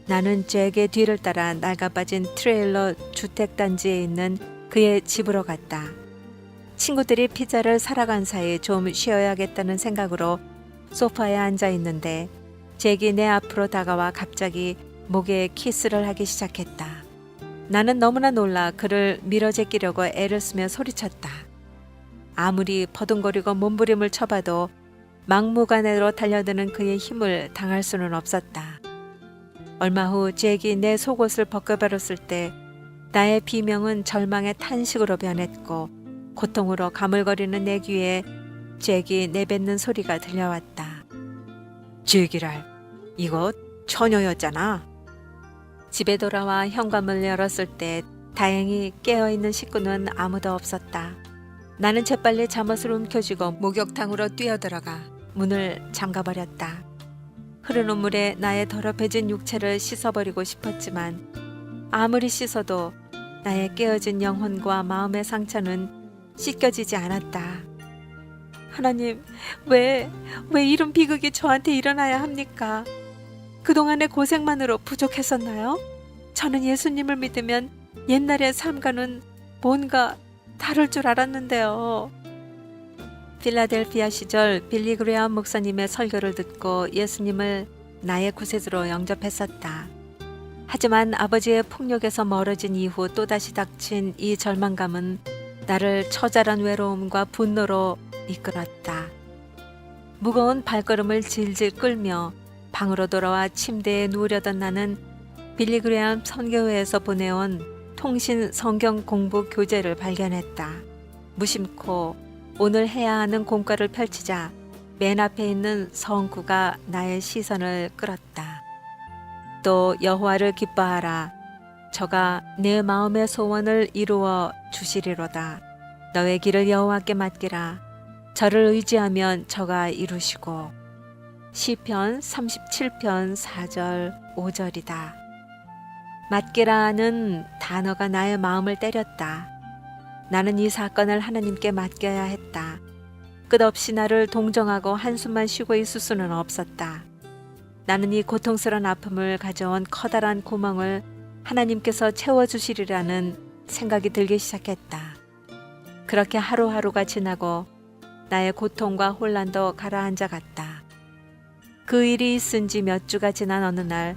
나는 잭의 뒤를 따라 낡아빠진 트레일러 주택단지에 있는 그의 집으로 갔다. 친구들이 피자를 사러 간 사이 좀 쉬어야겠다는 생각으로 소파에 앉아 있는데 잭이 내 앞으로 다가와 갑자기 목에 키스를 하기 시작했다. 나는 너무나 놀라 그를 밀어제끼려고 애를 쓰며 소리쳤다. 아무리 버둥거리고 몸부림을 쳐봐도 막무가내로 달려드는 그의 힘을 당할 수는 없었다. 얼마 후 잭이 내 속옷을 벗겨버렸을 때 나의 비명은 절망의 탄식으로 변했고 고통으로 가물거리는 내 귀에 잭이 내뱉는 소리가 들려왔다. 잭이랄, 이거 처녀였잖아. 집에 돌아와 현관문을 열었을 때 다행히 깨어있는 식구는 아무도 없었다. 나는 재빨리 잠옷을 움켜쥐고 목욕탕으로 뛰어들어가 문을 잠가버렸다. 흐르는 물에 나의 더럽혀진 육체를 씻어버리고 싶었지만 아무리 씻어도 나의 깨어진 영혼과 마음의 상처는 씻겨지지 않았다. 하나님, 왜 이런 비극이 저한테 일어나야 합니까? 그동안의 고생만으로 부족했었나요? 저는 예수님을 믿으면 옛날의 삶과는 뭔가 다를 줄 알았는데요. 필라델피아 시절 빌리 그레엄 목사님의 설교를 듣고 예수님을 나의 구세주로 영접했었다. 하지만 아버지의 폭력에서 멀어진 이후 또다시 닥친 이 절망감은 나를 처절한 외로움과 분노로 이끌었다. 무거운 발걸음을 질질 끌며 방으로 돌아와 침대에 누우려던 나는 빌리 그레엄 선교회에서 보내온 통신 성경 공부 교재를 발견했다. 무심코 오늘 해야 하는 공과를 펼치자 맨 앞에 있는 성구가 나의 시선을 끌었다. 또 여호와를 기뻐하라. 저가 내 마음의 소원을 이루어 주시리로다. 너의 길을 여호와께 맡기라. 저를 의지하면 저가 이루시고. 시편 37편 4절 5절이다. 맡기라는 단어가 나의 마음을 때렸다. 나는 이 사건을 하나님께 맡겨야 했다. 끝없이 나를 동정하고 한숨만 쉬고 있을 수는 없었다. 나는 이 고통스러운 아픔을 가져온 커다란 구멍을 하나님께서 채워주시리라는 생각이 들기 시작했다. 그렇게 하루하루가 지나고 나의 고통과 혼란도 가라앉아 갔다. 그 일이 있은 지 몇 주가 지난 어느 날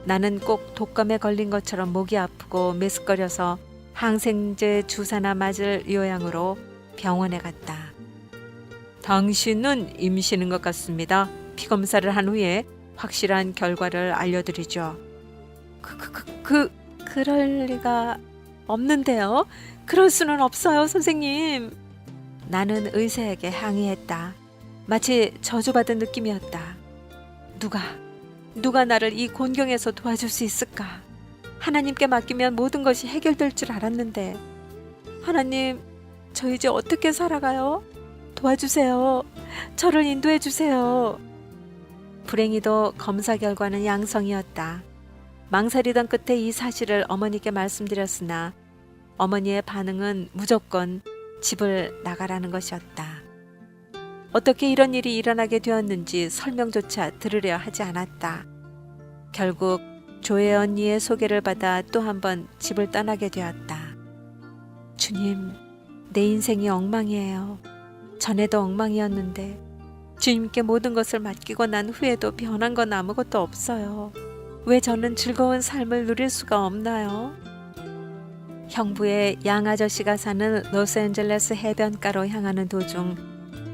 나는 꼭 독감에 걸린 것처럼 목이 아프고 메스꺼려서 항생제 주사나 맞을 요양으로 병원에 갔다. 당신은 임신인 것 같습니다. 피검사를 한 후에 확실한 결과를 알려드리죠. 그럴 리가 없는데요. 그럴 수는 없어요, 선생님. 나는 의사에게 항의했다. 마치 저주받은 느낌이었다. 누가 나를 이 곤경에서 도와줄 수 있을까? 하나님께 맡기면 모든 것이 해결될 줄 알았는데. 하나님, 저 이제 어떻게 살아가요? 도와주세요. 저를 인도해 주세요. 불행히도 검사 결과는 양성이었다. 망설이던 끝에 이 사실을 어머니께 말씀드렸으나 어머니의 반응은 무조건 집을 나가라는 것이었다. 어떻게 이런 일이 일어나게 되었는지 설명조차 들으려 하지 않았다. 결국 조혜 언니의 소개를 받아 또 한 번 집을 떠나게 되었다. 주님, 내 인생이 엉망이에요. 전에도 엉망이었는데 주님께 모든 것을 맡기고 난 후에도 변한 건 아무것도 없어요. 왜 저는 즐거운 삶을 누릴 수가 없나요? 형부의 양 아저씨가 사는 로스앤젤레스 해변가로 향하는 도중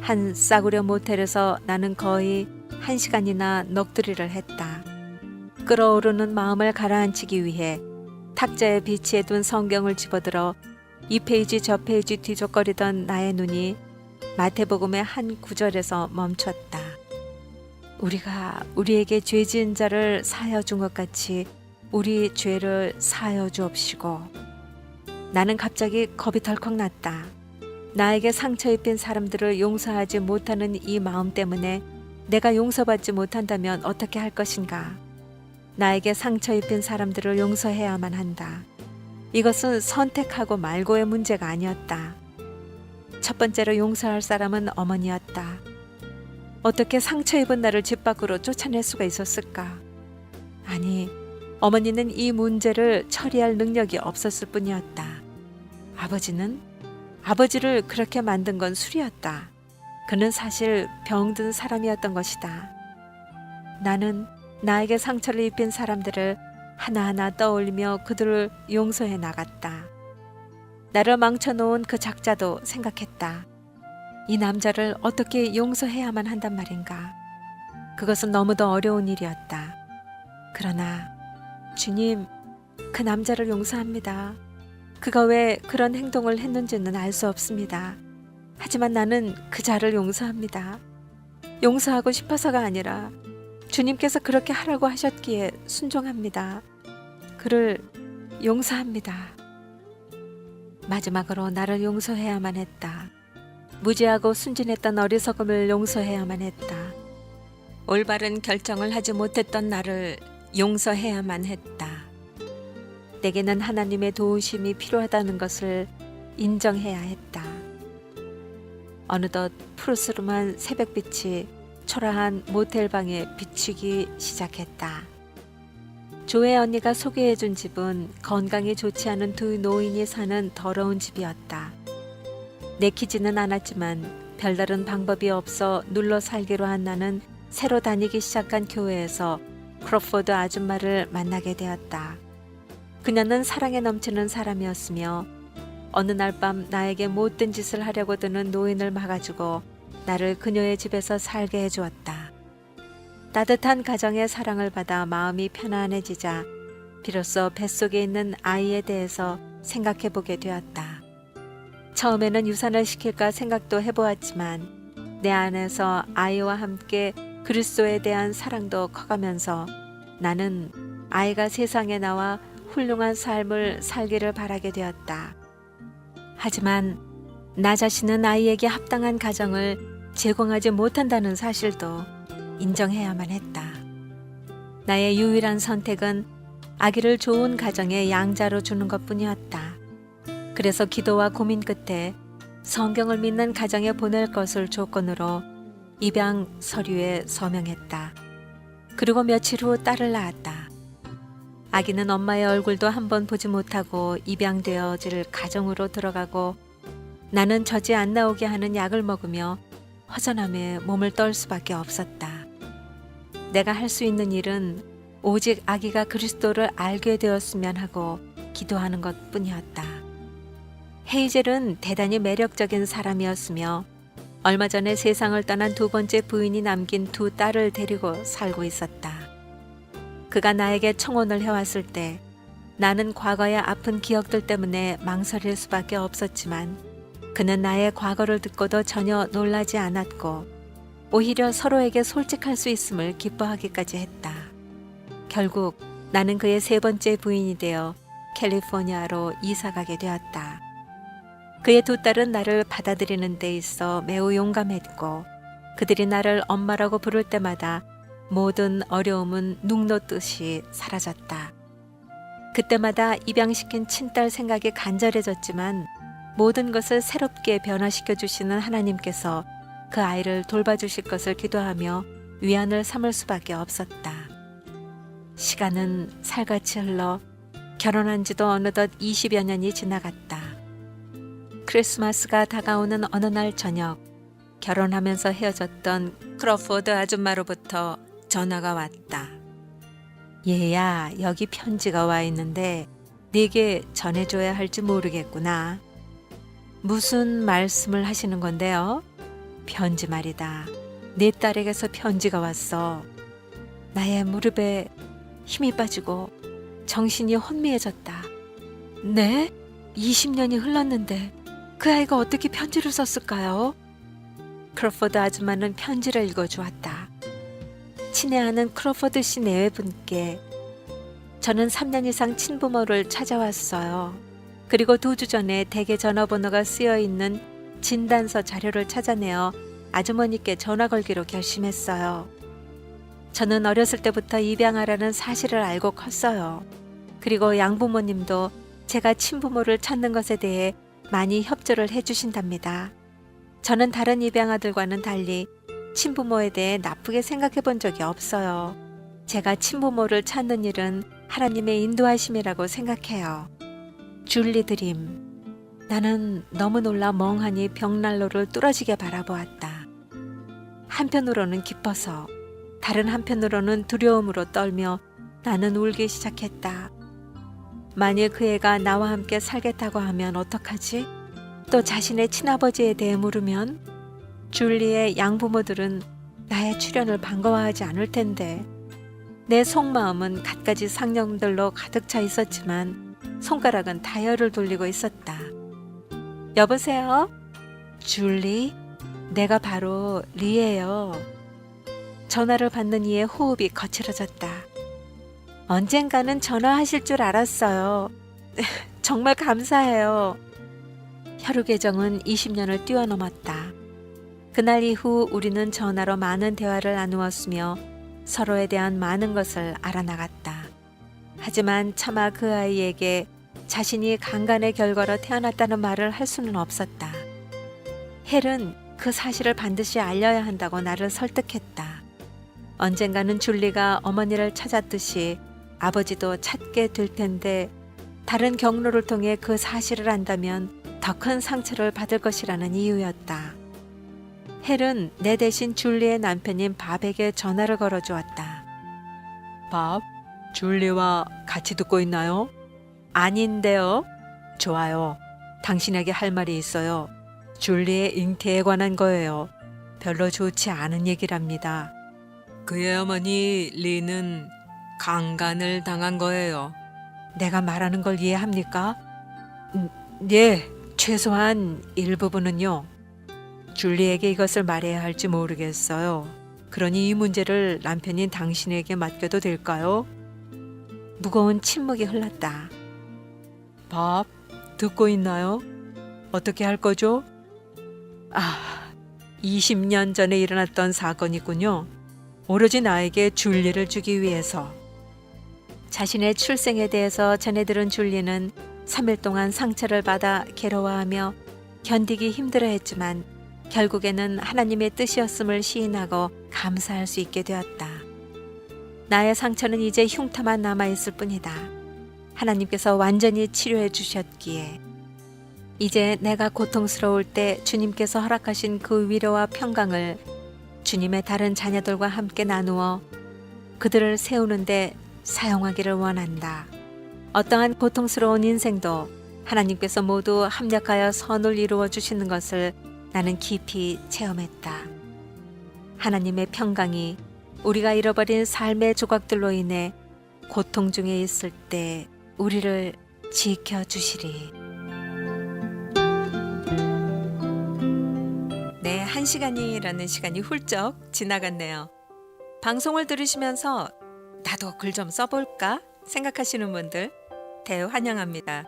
한 싸구려 모텔에서 나는 거의 1시간이나 넋두리를 했다. 끓어오르는 마음을 가라앉히기 위해 탁자에 비치해둔 성경을 집어들어 이 페이지 저 페이지 뒤적거리던 나의 눈이 마태복음의 한 구절에서 멈췄다. 우리가 우리에게 죄 지은 자를 사하여 준 것 같이 우리 죄를 사하여 주옵시고. 나는 갑자기 겁이 덜컥 났다. 나에게 상처 입힌 사람들을 용서하지 못하는 이 마음 때문에 내가 용서받지 못한다면 어떻게 할 것인가? 나에게 상처 입힌 사람들을 용서해야만 한다. 이것은 선택하고 말고의 문제가 아니었다. 첫 번째로 용서할 사람은 어머니였다. 어떻게 상처 입은 나를 집 밖으로 쫓아낼 수가 있었을까? 아니, 어머니는 이 문제를 처리할 능력이 없었을 뿐이었다. 아버지를 그렇게 만든 건 술이었다. 그는 사실 병든 사람이었던 것이다. 나는 나에게 상처를 입힌 사람들을 하나하나 떠올리며 그들을 용서해 나갔다. 나를 망쳐놓은 그 작자도 생각했다. 이 남자를 어떻게 용서해야만 한단 말인가. 그것은 너무도 어려운 일이었다. 그러나 주님, 그 남자를 용서합니다. 그가 왜 그런 행동을 했는지는 알 수 없습니다. 하지만 나는 그 자를 용서합니다. 용서하고 싶어서가 아니라 주님께서 그렇게 하라고 하셨기에 순종합니다. 그를 용서합니다. 마지막으로 나를 용서해야만 했다. 무지하고 순진했던 어리석음을 용서해야만 했다. 올바른 결정을 하지 못했던 나를 용서해야만 했다. 내게는 하나님의 도우심이 필요하다는 것을 인정해야 했다. 어느덧 푸르스름한 새벽빛이 초라한 모텔방에 비추기 시작했다. 조혜 언니가 소개해준 집은 건강이 좋지 않은 두 노인이 사는 더러운 집이었다. 내키지는 않았지만 별다른 방법이 없어 눌러 살기로 한 나는 새로 다니기 시작한 교회에서 크로포드 아줌마를 만나게 되었다. 그녀는 사랑에 넘치는 사람이었으며 어느 날 밤 나에게 못된 짓을 하려고 드는 노인을 막아주고 나를 그녀의 집에서 살게 해주었다. 따뜻한 가정의 사랑을 받아 마음이 편안해지자 비로소 뱃속에 있는 아이에 대해서 생각해보게 되었다. 처음에는 유산을 시킬까 생각도 해보았지만 내 안에서 아이와 함께 그리스도에 대한 사랑도 커가면서 나는 아이가 세상에 나와 훌륭한 삶을 살기를 바라게 되었다. 하지만 나 자신은 아이에게 합당한 가정을 제공하지 못한다는 사실도 인정해야만 했다. 나의 유일한 선택은 아기를 좋은 가정의 양자로 주는 것뿐이었다. 그래서 기도와 고민 끝에 성경을 믿는 가정에 보낼 것을 조건으로 입양 서류에 서명했다. 그리고 며칠 후 딸을 낳았다. 아기는 엄마의 얼굴도 한번 보지 못하고 입양되어질 가정으로 들어가고 나는 젖이 안 나오게 하는 약을 먹으며 허전함에 몸을 떨 수밖에 없었다. 내가 할 수 있는 일은 오직 아기가 그리스도를 알게 되었으면 하고 기도하는 것뿐이었다. 헤이젤은 대단히 매력적인 사람이었으며 얼마 전에 세상을 떠난 두 번째 부인이 남긴 두 딸을 데리고 살고 있었다. 그가 나에게 청혼을 해왔을 때 나는 과거의 아픈 기억들 때문에 망설일 수밖에 없었지만 그는 나의 과거를 듣고도 전혀 놀라지 않았고 오히려 서로에게 솔직할 수 있음을 기뻐하기까지 했다. 결국 나는 그의 세 번째 부인이 되어 캘리포니아로 이사가게 되었다. 그의 두 딸은 나를 받아들이는 데 있어 매우 용감했고 그들이 나를 엄마라고 부를 때마다 모든 어려움은 눈 놓듯이 사라졌다. 그때마다 입양시킨 친딸 생각이 간절해졌지만 모든 것을 새롭게 변화시켜 주시는 하나님께서 그 아이를 돌봐주실 것을 기도하며 위안을 삼을 수밖에 없었다. 시간은 살같이 흘러 결혼한 지도 어느덧 20여 년이 지나갔다. 크리스마스가 다가오는 어느 날 저녁, 결혼하면서 헤어졌던 크로포드 아줌마로부터 전화가 왔다. 얘야, 여기 편지가 와 있는데 네게 전해줘야 할지 모르겠구나. 무슨 말씀을 하시는 건데요? 편지 말이다. 네 딸에게서 편지가 왔어. 나의 무릎에 힘이 빠지고 정신이 혼미해졌다. 네? 20년이 흘렀는데 그 아이가 어떻게 편지를 썼을까요? 크로포드 아줌마는 편지를 읽어주었다. 친애하는 크로포드 씨 내외분께 저는 3년 이상 친부모를 찾아왔어요. 그리고 2주 전에 댁에 전화번호가 쓰여 있는 진단서 자료를 찾아내어 아주머니께 전화 걸기로 결심했어요. 저는 어렸을 때부터 입양하라는 사실을 알고 컸어요. 그리고 양부모님도 제가 친부모를 찾는 것에 대해 많이 협조를 해주신답니다. 저는 다른 입양아들과는 달리 친부모에 대해 나쁘게 생각해 본 적이 없어요. 제가 친부모를 찾는 일은 하나님의 인도하심이라고 생각해요. 줄리 드림. 나는 너무 놀라 멍하니 벽난로를 뚫어지게 바라보았다. 한편으로는 기뻐서, 다른 한편으로는 두려움으로 떨며 나는 울기 시작했다. 만일 그 애가 나와 함께 살겠다고 하면 어떡하지? 또 자신의 친아버지에 대해 물으면? 줄리의 양부모들은 나의 출현을 반가워하지 않을 텐데. 내 속마음은 갖가지 상념들로 가득 차 있었지만 손가락은 다이얼을 돌리고 있었다. 여보세요? 줄리? 내가 바로 리예요. 전화를 받는 이의 호흡이 거칠어졌다. 언젠가는 전화하실 줄 알았어요. 정말 감사해요. 혈육 계정은 20년을 뛰어넘었다. 그날 이후 우리는 전화로 많은 대화를 나누었으며 서로에 대한 많은 것을 알아나갔다. 하지만 차마 그 아이에게 자신이 강간의 결과로 태어났다는 말을 할 수는 없었다. 헬은 그 사실을 반드시 알려야 한다고 나를 설득했다. 언젠가는 줄리가 어머니를 찾았듯이 아버지도 찾게 될 텐데 다른 경로를 통해 그 사실을 안다면 더 큰 상처를 받을 것이라는 이유였다. 헬은 내 대신 줄리의 남편인 밥에게 전화를 걸어주었다. 밥, 줄리와 같이 듣고 있나요? 아닌데요. 좋아요. 당신에게 할 말이 있어요. 줄리의 잉태에 관한 거예요. 별로 좋지 않은 얘기랍니다. 그의 어머니 리는 강간을 당한 거예요. 내가 말하는 걸 이해합니까? 예, 최소한 일부분은요. 줄리에게 이것을 말해야 할지 모르겠어요. 그러니 이 문제를 남편인 당신에게 맡겨도 될까요? 무거운 침묵이 흘렀다. 밥, 듣고 있나요? 어떻게 할 거죠? 20년 전에 일어났던 사건이군요. 오로지 나에게 줄리를 주기 위해서. 자신의 출생에 대해서 전해 들은 줄리는 3일 동안 상처를 받아 괴로워하며 견디기 힘들어했지만 결국에는 하나님의 뜻이었음을 시인하고 감사할 수 있게 되었다. 나의 상처는 이제 흉터만 남아있을 뿐이다. 하나님께서 완전히 치료해 주셨기에 이제 내가 고통스러울 때 주님께서 허락하신 그 위로와 평강을 주님의 다른 자녀들과 함께 나누어 그들을 세우는데 사용하기를 원한다. 어떠한 고통스러운 인생도 하나님께서 모두 합력하여 선을 이루어 주시는 것을 나는 깊이 체험했다. 하나님의 평강이 우리가 잃어버린 삶의 조각들로 인해 고통 중에 있을 때 우리를 지켜주시리. 네, 1시간이라는 시간이 훌쩍 지나갔네요. 방송을 들으시면서 나도 글 좀 써볼까 생각하시는 분들 대환영합니다.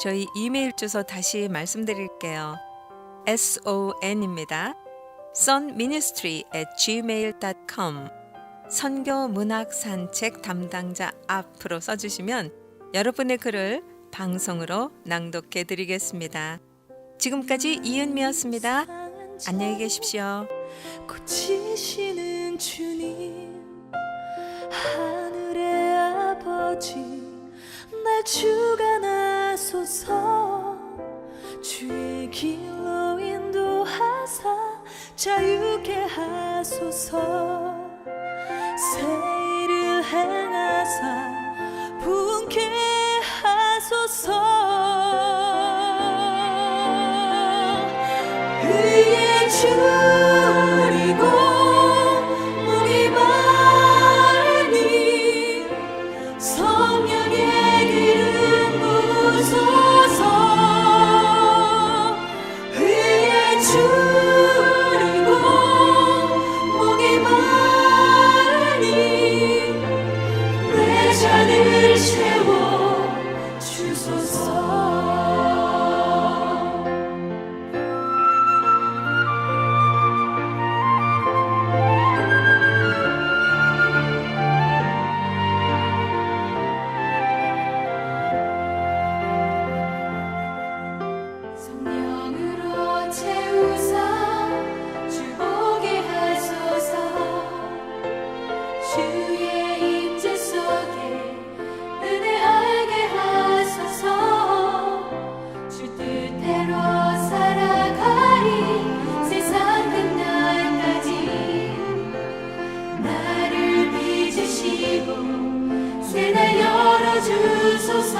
저희 이메일 주소 다시 말씀드릴게요. son입니다. sonministry@gmail.com 선교 문학 산책 담당자 앞으로 써주시면 여러분의 글을 방송으로 낭독해 드리겠습니다. 지금까지 이은미였습니다. 안녕히 계십시오. 고치시는 주님 하늘의 새 일을 행하사 부흥케 하소서. 의에 줄이고 목이 마르니 성령의 기름 부으소서. 의에 줄이고 목이 마르니 내 잔을 채워 주소서. 성령으로 채우사 주보게 하소서. 주의 임재 속에 은혜 알게 하소서. 주 뜻대로 살아가리 세상 끝날까지. 나를 빚으시고 새날 열어주소서.